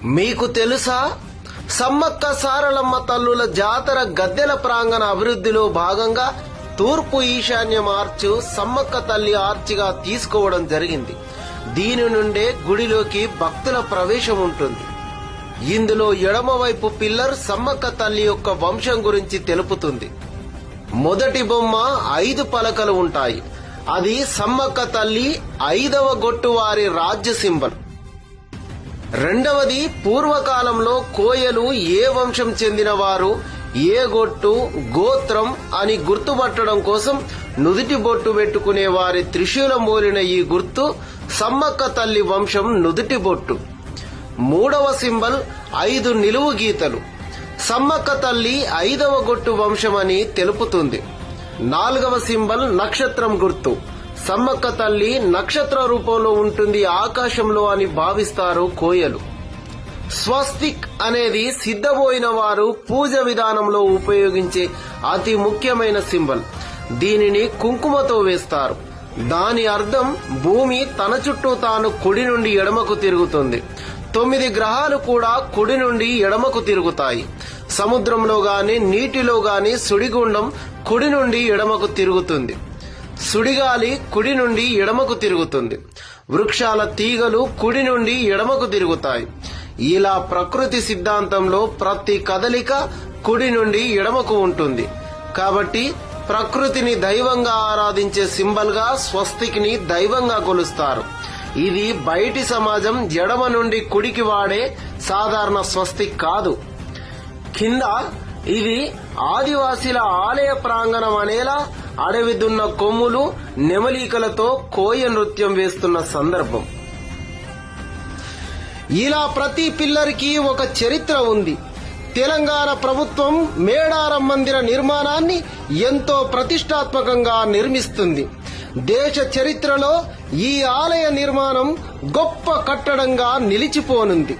మీకు తెలుసా, సమ్మక్క సారలమ్మ తల్లుల జాతర గద్దెల ప్రాంగణ అభివృద్ధిలో భాగంగా తూర్పు ఈశాన్యం ఆర్చ్ సమ్మక్క తల్లి ఆర్చిగా తీసుకోవడం జరిగింది. దీని నుండే గుడిలోకి భక్తుల ప్రవేశం ఉంటుంది. ఇందులో ఎడమవైపు పిల్లర్ సమ్మక్క తల్లి యొక్క వంశం గురించి తెలుపుతుంది. మొదటి బొమ్మ 5 పలకలు ఉంటాయి. అది సమ్మక్క తల్లి 5వ గొట్టు వారి రాజ్య సింబల్. రెండవది, పూర్వకాలంలో కోయలు ఏ వంశం చెందిన వారు, ఏ గొట్టు, గోత్రం అని గుర్తుపట్టడం కోసం నుదిటి బొట్టు పెట్టుకునే వారి త్రిశూలం పోలిన ఈ గుర్తు సమ్మక్క తల్లి వంశం నుదిటి బొట్టు. మూడవ సింబల్ 5 నిలువు గీతలు. సమ్మక్క తల్లి 5వ గొట్టు వంశమని తెలుపుతుంది. 4వ సింబల్ నక్షత్రం గుర్తు. సమ్మక్క తల్లి నక్షత్ర రూపంలో ఉంటుంది ఆకాశంలో అని భావిస్తారు కోయలు. స్వస్తిక్ అనేది సిద్ధపోయిన వారు పూజ విధానంలో ఉపయోగించే అతి ముఖ్యమైన సింబల్. దీనిని కుంకుమతో వేస్తారు. దాని అర్థం భూమి తన చుట్టూ తాను కుడి నుండి ఎడమకు తిరుగుతుంది. 9 గ్రహాలు కూడా కుడి నుండి ఎడమకు తిరుగుతాయి. సముద్రంలో గాని నీటిలో గాని సుడిగుండం కుడి నుండి ఎడమకు తిరుగుతుంది. సుడిగాలి కుడి నుండి ఎడమకు తిరుగుతుంది. వృక్షాల తీగలు కుడి నుండి ఎడమకు తిరుగుతాయి. ఇలా ప్రకృతి సిద్ధాంతంలో ప్రతి కదలిక కుడి నుండి ఎడమకు ఉంటుంది. కాబట్టి ప్రకృతిని దైవంగా ఆరాధించే సింబల్ గా స్వస్తిక్ని దైవంగా కొలుస్తారు. ఇది బయటి సమాజం ఎడమ నుండి కుడికి వాడే సాధారణ స్వస్తిక్ కాదు. కింద ఇది ఆదివాసీల ఆలయ ప్రాంగణం అనేలా అడవి దున్న కొమ్ములు, నెమలీకలతో కోయ నృత్యం వేస్తున్న సందర్భం. ఇలా ప్రతి పిల్లర్కి ఒక చరిత్ర ఉంది. తెలంగాణ ప్రభుత్వం మేడారం మందిర నిర్మాణాన్ని ఎంతో ప్రతిష్టాత్మకంగా నిర్మిస్తుంది. దేశ చరిత్రలో ఈ ఆలయ నిర్మాణం గొప్ప కట్టడంగా నిలిచిపోనుంది.